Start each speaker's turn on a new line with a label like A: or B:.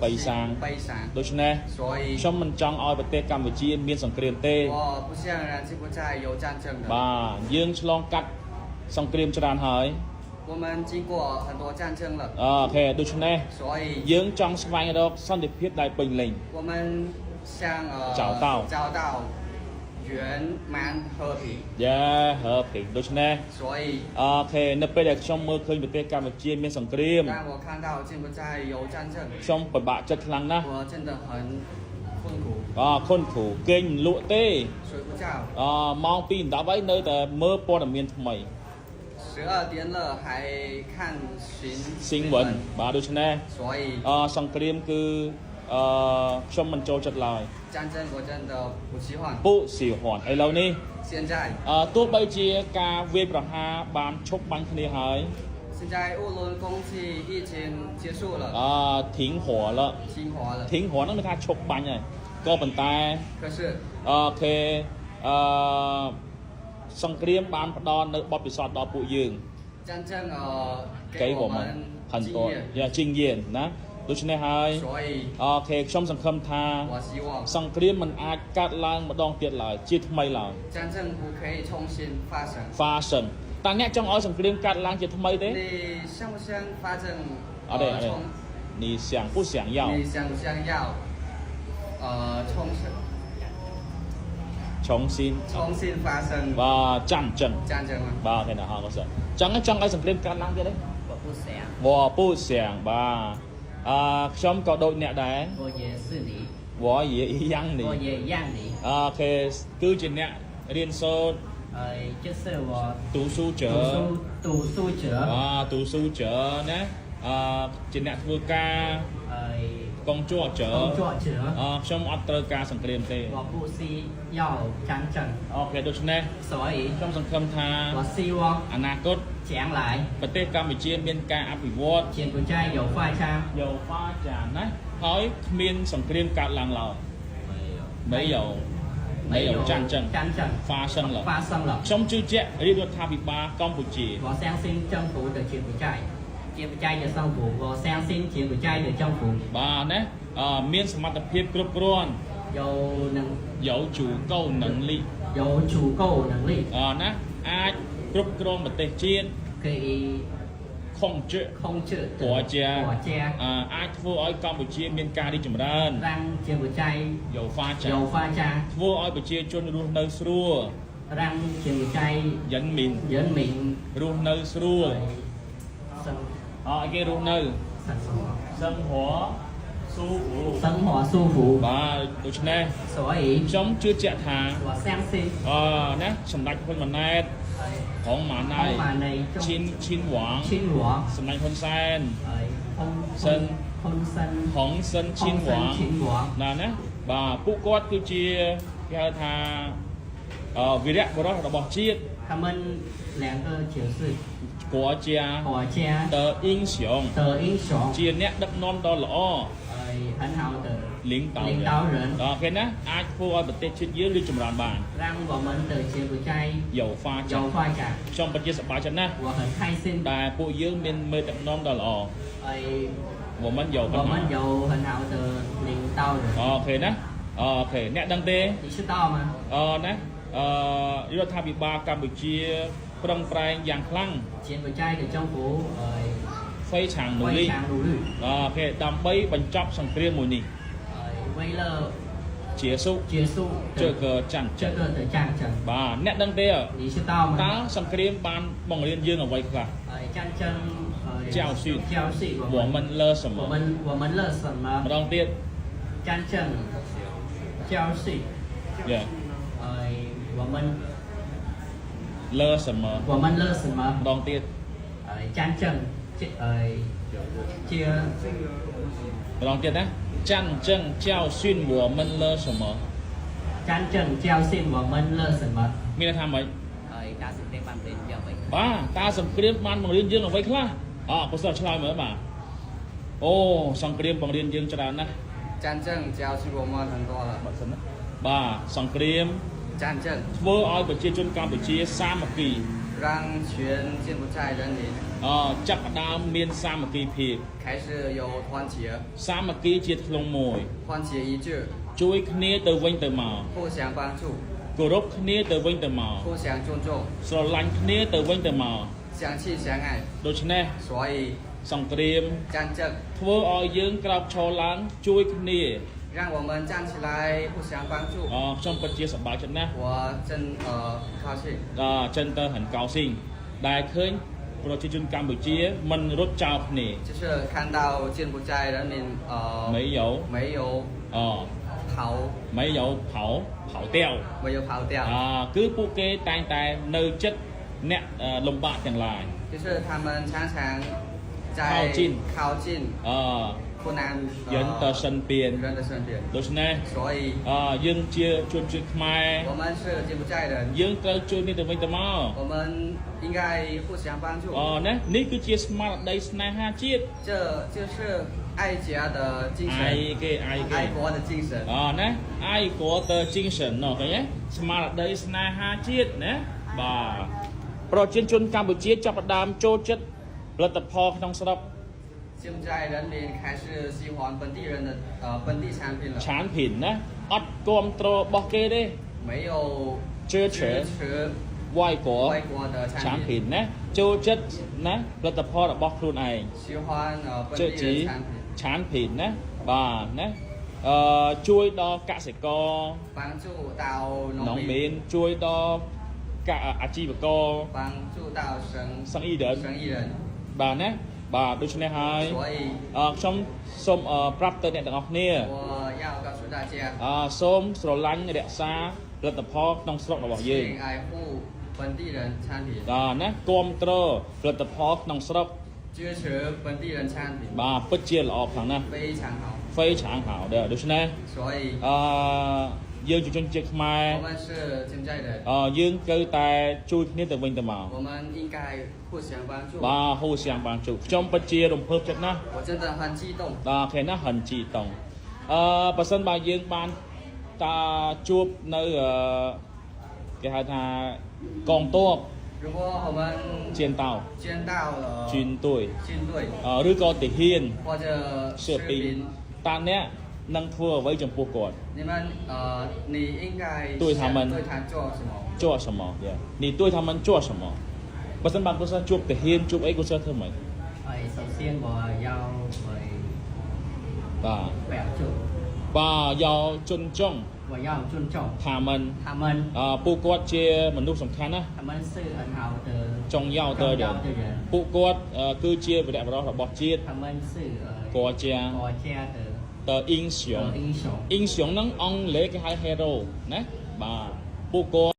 A: 悲伤，都是呢。
B: 所以，
A: 我们将爱ประเทศกัมพูชีមានសង្គ្រាមទេ
B: 我不像柬埔寨有战争的。
A: បាទយើងឆ្លងកាត់សង្គ្រាមច្រើនហើយ
B: 我们经过很多战争了。
A: អូខេដូច្នេះ
B: 所以
A: យើងចង់ស្វែងរកសន្តិភាពដែលពេញលេញ
B: 我们想找到圆满和平
A: យ៉ា和平ដូច្នេះ
B: 所以
A: អូខេនៅពេលដែលខ្ញុំមើលឃើញប្រទេសកម្ពុជាមានសង្គ្រាម
B: 当我看到柬埔寨有战争
A: ខ្ញុំពិបាកចិត្តខ្លាំងណាស់
B: 我真的很困苦
A: ខុនគ្រូគេងមិនលក់ទេ
B: 睡不着
A: ម៉ោង2 10ហើយនៅតែមើលព័ត៌មានថ្មី
B: 12点了还看
A: 新闻បាទដូច្នេះ
B: 所以
A: សង្គ្រាមគឺខ្ញុំមិនចូលចិត្តឡើយ
B: 战争我真的不喜欢
A: 不喜欢ឥឡូវនេះ
B: 现在
A: ទោះបីជាការវាយប្រហារបានឈប់បាញ់គ្នាហើយ
B: 现在乌伦攻击已经结束了
A: 停火了停火ហ្នឹងគឺថាឈប់បាញ់ហើយក៏ប៉ុន្តែ
B: 可是
A: អូខេសង្គ្រាមបានផ្ដល់នៅបទពិសោធន៍ដល់ពួកយើង
B: 战争
A: 给我们很多经验ណាដូច្នេះហើយអូខេខ្ញុំសង្ឃឹមថាសង្គ្រាមមិនអាចកាត់ឡើងម្ដងទៀតឡើយជាថ្មីឡើយ
B: 战争不可以重新
A: 发生តើអ្នកចង់ឲ្យសង្គ្រាមកាត់ឡើងជាថ្មីទេ
B: 你想不想发生
A: 你想不想要
B: 你想不想要重新发生
A: បាទ战争
B: បាទ
A: thế nào ha có sợចង់ឲ្យសង្គ្រាមកាត់ឡើងទៀតទេ我不想បាទខ្ញុំក៏ដូចអ្នកដែរ我也一样你អូខេគឺជាអ្នករៀនសូត្រ
B: 就是我
A: 读书者读书者ណាជាអ្នកធ្វើការកងជួចខ្ញុំអត់ត្រូវការសង្គ្រាមទេ
B: 我不需要战争
A: អូខេដូច្នេះ
B: 所以
A: ខ្ញុំសង្ឃឹមថា
B: 我希望
A: អនាគត
B: 将来
A: ប្រទេសកម្ពុជាមានការអភិវឌ្ឍ
B: 柬埔寨有发展
A: ណាហើយគ្មានសង្គ្រាមកើតឡើងឡើយ没有战争发生了ខ្ញុំជឿជាក់រាជរដ្ឋាភិបាលកម្ពុជា
B: 我相信政府的柬埔寨的政府我相信柬埔寨的政府
A: បាទណាមានសមត្ថភាពគ្រប់គ្រាន់有足够能力ណាអាចគ្រប់គ្រងប្រទេសជាតិ
B: 可以
A: 控制国家អាចធ្វើឲ្យកម្ពុជាមានការរីកចម្រើន
B: 让柬埔寨
A: 有发展ធ្វើឲ្យប្រជាជនរស់នៅស្រួល
B: 让柬埔寨
A: 人民រស់នៅស្រួលឲ្យគេរស់នៅ生活
B: 舒服
A: បាទដូច្នេះ
B: 所以
A: ខ្ញុំជឿជាក់ថា
B: 我相信
A: ណាសម្ដេចហ៊ុនម៉ាណែតហុងម៉ាណៃឈិនវ៉ាងសម្ដេចហ៊ុនសែនហុងសិនឈិនវ៉ាងណាបាទពួកគាត់គឺជាគេហៅថាវីរៈបុរសរបស់ជាតិ
B: 他们两个就是
A: 国家的英雄ជាអ្នកដឹកនាំដ៏ល្អ
B: 很好的
A: 领导人គេណាអាចធ្វើឲ្យប្រទេសជាតិយើងរីកចម្រើនបាន
B: 让我们的柬埔寨
A: 有发展ខ្ញុំពិតជាសប្បាយចិត្តណាស់
B: 我很开心
A: ដែលពួកយើងមានមេដឹកនាំដ៏ល្អ我们有
B: 很好的领导人
A: អូខេណាអូខេអ្នកដឹងទេ
B: 你知道吗
A: ណារដ្ឋាភិបាលកម្ពុជាប្រឹងប្រែងយ៉ាងខ្លាំង
B: 柬埔寨的政府
A: 非常努力អូខេដើម្បីបញ្ចប់សង្គ្រាមមួយនេះ
B: 为了
A: 结束这个战争បាទអ្នកដឹងទេតើសង្គ្រាមបានបង្រៀនយើងអ្វីខ្លះ
B: 战争
A: 教训我们了什么ម្ដងទៀត
B: 战争教训我们
A: 了什么ម្ដងទៀត
B: 战争
A: ម្ដងទៀតណា战争教训我们了什么
B: 战争教训我们了什么
A: មានថាម៉េច
B: តាសង្គ្រាមបានបង្រៀនយើងអ្វី
A: បាទតាសង្គ្រាមបានបង្រៀនយើងអ្វីខ្លះពុទ្ធឆ្លើយមើលបាទអូសង្គ្រាមបង្រៀនយើងច្រើនណាស់
B: 战争教训我们很多了
A: បាទសង្គ្រាម
B: 战争
A: ធ្វើឲ្យប្រជាជនកម្ពុជាសាមគ្គី
B: 让
C: 让全柬埔寨人民
A: ចាប់ផ្ដើមមានសាមគ្គីភាព
C: 开始有团结，
A: សាមគ្គីជាធ្លុងមួយ
C: 团结一致，
A: ជួយគ្នាទៅវិញទៅមក
C: 互相帮助，
A: គោរពគ្នាទៅវិញទៅមក
C: 互相尊重，
A: ស្រឡាញ់គ្នាទៅវិញទៅមក
C: 相亲相爱。
A: ដូច្នេះ
C: 所以
A: សង្គ្រាម
C: 战争
A: ធ្វើឲ្យយើងក្រោកឈរឡើងជួយគ្នា
C: 让我们站起来，互相帮助。
A: ខ្ញុំពិតជាសប្បាយចិត្តណាស់
C: 我真高兴，
A: ចិនទៅហិនកោស៊ីងដែលឃើញប្រជាជនកម្ពុជាមិនរត់ចោលគ្នា
C: 就是看到柬埔寨人民
A: 没有
C: 没有跑
A: 没有跑掉
C: 没有跑掉，
A: គឺពួកគេតែងតែនៅចិត្តអ្នកលំបាកទាំងឡាយ
C: 就是他们常常在靠近困难
A: 人的身边
C: 人的身边。
A: ដូច្នេះ
C: 所以
A: យើងជាជនជាតិខ្មែរ
C: 我们是柬埔寨人，
A: យើងត្រូវជួយគ្នាទៅវិញទៅមក
C: 我们应该互相帮助。
A: ណានេះគឺជាស្មារតីស្នេហាជាតិ
C: 这就是爱家的精神，
A: 爱
C: 国的精神。
A: ណា愛国的精神ណោះឃើញទេស្មារតីស្នេហាជាតិណាបាទប្រជាជនកម្ពុជាចាប់ផ្ដើមចូលចិត្តផលិតផលក្នុងស្រុក
C: 柬埔寨人民开始喜欢本地人的本地产品了，
A: ឆានភិនណាអត់គ្រប់គ្រងរបស់គេទេ
C: 没有
A: 支持
C: 外
A: 国
C: 的
A: 产
C: 产
A: 品ណាចូលចិត្តណាផលិតផលរបស់ខ្លួនឯង
C: 喜欢本
A: ជឿ
C: 地
A: ជី
C: 人产品，
A: ឆានភិនណាបាទណាជួយដល់កសិករ
C: 帮助到
A: 农
C: 农民，
A: 民ជួយដល់អាជីវករ
C: 帮助到
A: 生意人
C: 生意人。
A: បាទណាបាទដូច្នេះហើយ
C: 所以
A: ខ្ញុំសូមប្រាប់ទៅអ្នកទាំងអស់គ្នា
C: 我要告诉大家，
A: សូមស្រឡាញ់រក្សាផលិតផលក្នុងស្រុករបស់យើង
C: 请爱护本地人产品，
A: ណាគ្រប់គ្រងផលិតផលក្នុងស្រុក
C: 支持本地人产品，
A: បាទពិតជាល្អខ្លាំងណាស់
C: 非常好。
A: 非常好的ដូច្នេះ
C: 所以
A: យើងជាជនជាតិខ្មែរ
C: 我们是柬埔寨人，
A: យើងត្រូវតែជួយគ្នាទៅវិញទៅមក
C: 我们应该互相帮助。
A: បាទហូសៀងបានជួបខ្ញុំពិតជារំភើបចិត្តណាស់
C: 我真的很激动。
A: បាទខែណាស់ហិនជីតុងបើសិនបើយើងបានតាជួបនៅគេហៅថាកងទ័ព
C: 如果我们
A: ជៀនតោ
C: 见到了
A: ជឿនទួយ
C: 军队
A: ឬក៏ទាហាន
C: 或者
A: 士
C: 士
A: 兵
C: 兵，
A: តើអ្នកនឹងធ្វើអ្វីចំពោះគាត់
C: 你们你应该
A: 对他们
C: 对他做什么？
A: 做什么你对他们做什么បើសិនបើគាត់សជួបទាហានជួបអីគាត់សធ្វើម៉េច
B: 首先我要会
A: បាទ
B: 表祝，
A: បាទយកជន់ចុង
B: 我要尊重
A: ថាមិន
B: 他们，
A: ពួកគាត់ជាមនុស្សសំខាន់ណា
B: 他们是很好的
A: ចុងយ៉ាវទៅ
B: 重要的人，
A: ពួកគាត់គឺជាវីរបុរសរបស់ជាតិ
B: 他们是
A: 国家
B: 国家的
A: 的英雄
B: 英雄。
A: 英雄ហ្នឹងអង់គ្លេសគេហៅ hero ណាបាទពួកគាត់